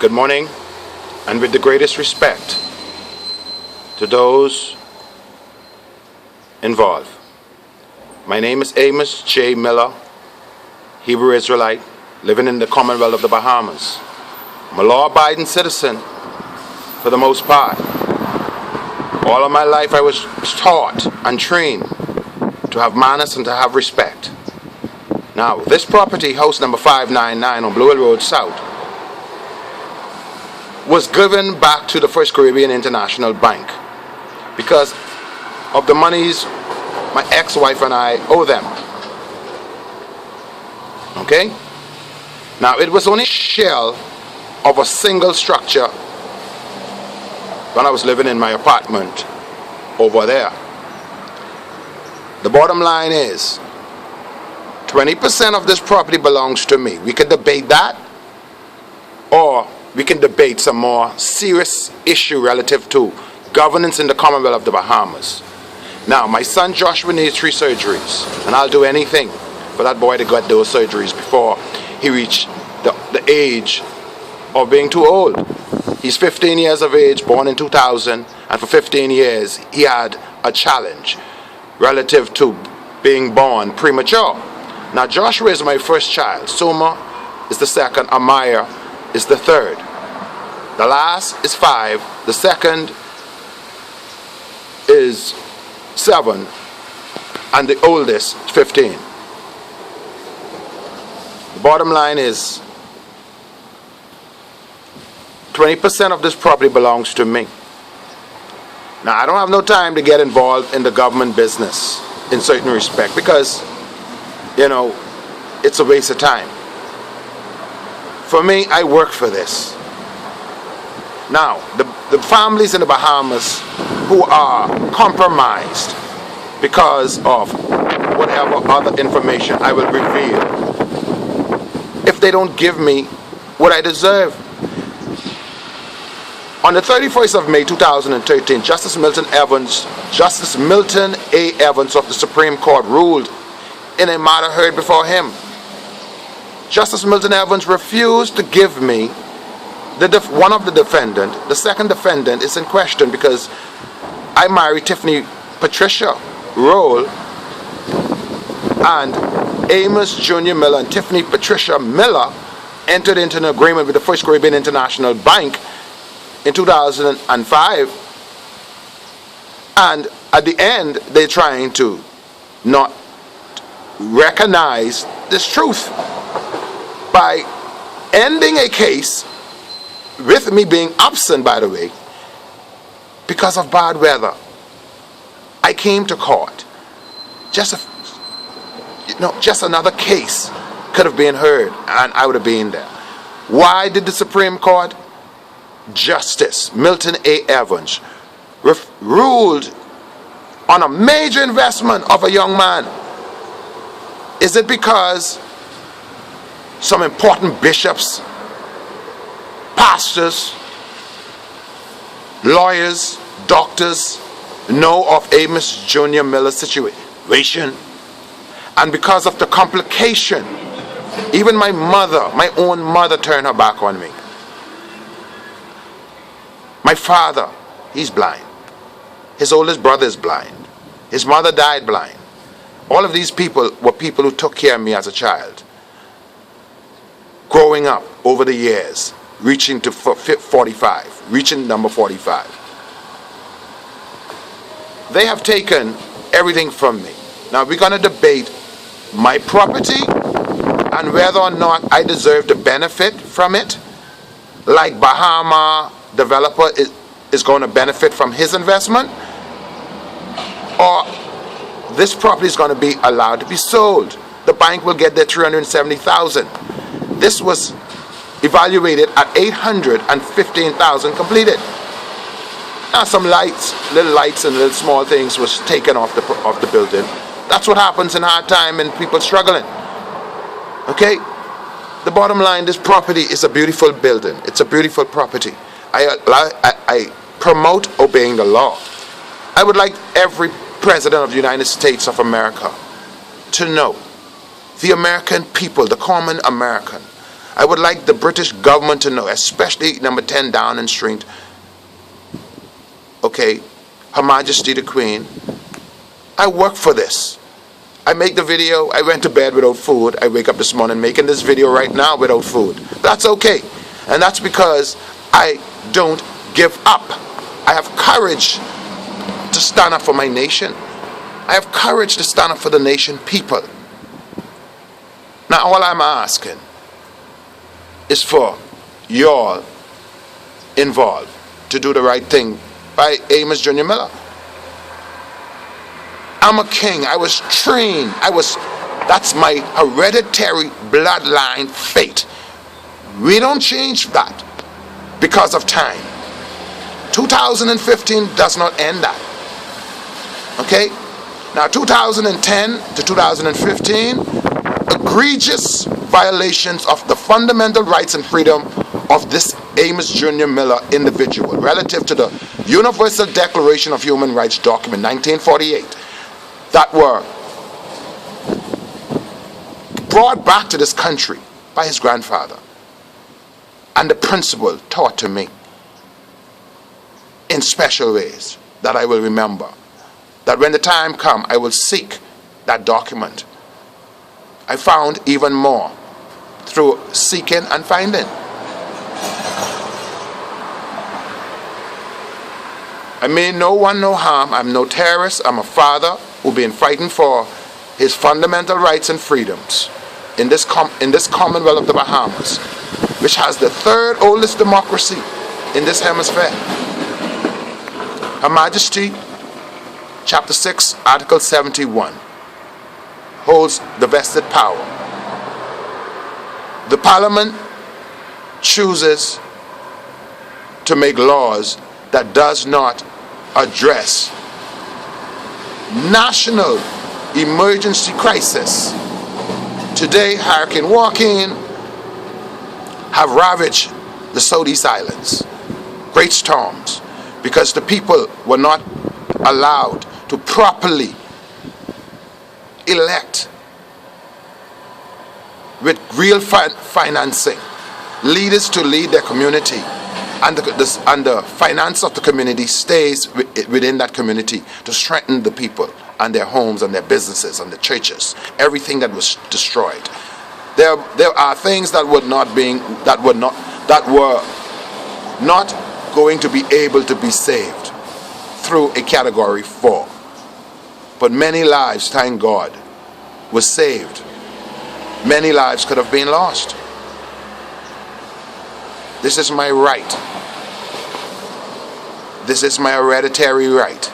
Good morning, and with the greatest respect to those involved. My name is Amos J. Miller, Hebrew Israelite, living in the Commonwealth of the Bahamas. I'm a law-abiding citizen for the most part. All of my life I was taught and trained to have manners and to have respect. Now, this property, house number 599 on Blue Hill Road South, was given back to the First Caribbean International Bank because of the monies my ex-wife and I owe them. Okay? Now, it was only a shell of a single structure when I was living in my apartment over there. The bottom line is 20% of this property belongs to me. We can debate that, or we can debate some more serious issue relative to governance in the Commonwealth of the Bahamas. Now, my son Joshua needs 3 surgeries, and I'll do anything for that boy to get those surgeries before he reached the age of being too old. He's 15 years of age, born in 2000, and for 15 years he had a challenge relative to being born premature. Now, Joshua is my first child. Soma is the second. Amaya is the third. The last is 5. The second is 7. And the oldest, 15. The bottom line is 20% of this property belongs to me. Now, I don't have no time to get involved in the government business in certain respect because, it's a waste of time. For me, I work for this. Now, the families in the Bahamas who are compromised because of whatever other information I will reveal, if they don't give me what I deserve. On the 31st of May 2013, Justice Milton A. Evans of the Supreme Court ruled in a matter heard before him. Justice Milton Evans refused to give me one of the defendant. The second defendant is in question because I married Tiffany Patricia Roll, and Amos Jr. Miller and Tiffany Patricia Miller entered into an agreement with the First Caribbean International Bank in 2005, and at the end they're trying to not recognize this truth by ending a case with me being absent, by the way, because of bad weather. I came to court. Just another case could have been heard and I would have been there. Why did the Supreme Court? Justice Milton A. Evans ruled on a major investment of a young man. Is it because some important bishops, pastors, lawyers, doctors know of Amos Jr. Miller's situation? And because of the complication, even my own mother turned her back on me. My father, he's blind. His oldest brother is blind. His mother died blind. All of these people were people who took care of me as a child. Growing up over the years, reaching number 45. They have taken everything from me. Now we're going to debate my property and whether or not I deserve to benefit from it, like Bahama developer is going to benefit from his investment, or this property is going to be allowed to be sold. The bank will get their $370,000. This was evaluated at $815,000 completed. Now some little lights and little small things was taken off the building. That's what happens in hard time and people struggling. Okay? The bottom line, this property is a beautiful building. It's a beautiful property. I promote obeying the law. I would like every president of the United States of America to know the American people, the common American, I would like the British government to know, especially number 10 Downing Street, okay, Her Majesty the Queen, I work for this. I make the video, I went to bed without food, I wake up this morning making this video right now without food. That's okay. And that's because I don't give up. I have courage to stand up for my nation. I have courage to stand up for the nation people. Now all I'm asking is for y'all involved to do the right thing by Amos Junior Miller. I'm a king. I was trained. That's my hereditary bloodline fate. We don't change that because of time. 2015 does not end that. Okay? Now 2010 to 2015, egregious violations of the fundamental rights and freedom of this Amos Junior Miller individual relative to the Universal Declaration of Human Rights document 1948 that were brought back to this country by his grandfather, and the principle taught to me in special ways that I will remember, that when the time comes I will seek that document. I found even more through seeking and finding. I mean no one no harm. I'm no terrorist. I'm a father who's been fighting for his fundamental rights and freedoms in this Commonwealth of the Bahamas, which has the third oldest democracy in this hemisphere. Her Majesty, Chapter 6, Article 71, holds the vested power. The Parliament chooses to make laws that does not address national emergency crisis. Today, Hurricane Joaquin have ravaged the Southeast Islands. Great storms, because the people were not allowed to properly elect with real financing leaders to lead their community, and the finance of the community stays within that community to strengthen the people and their homes and their businesses and the churches, everything that was destroyed. There are things that were not going to be able to be saved through a Category 4. But many lives, thank God, were saved. Many lives could have been lost. This is my right. This is my hereditary right.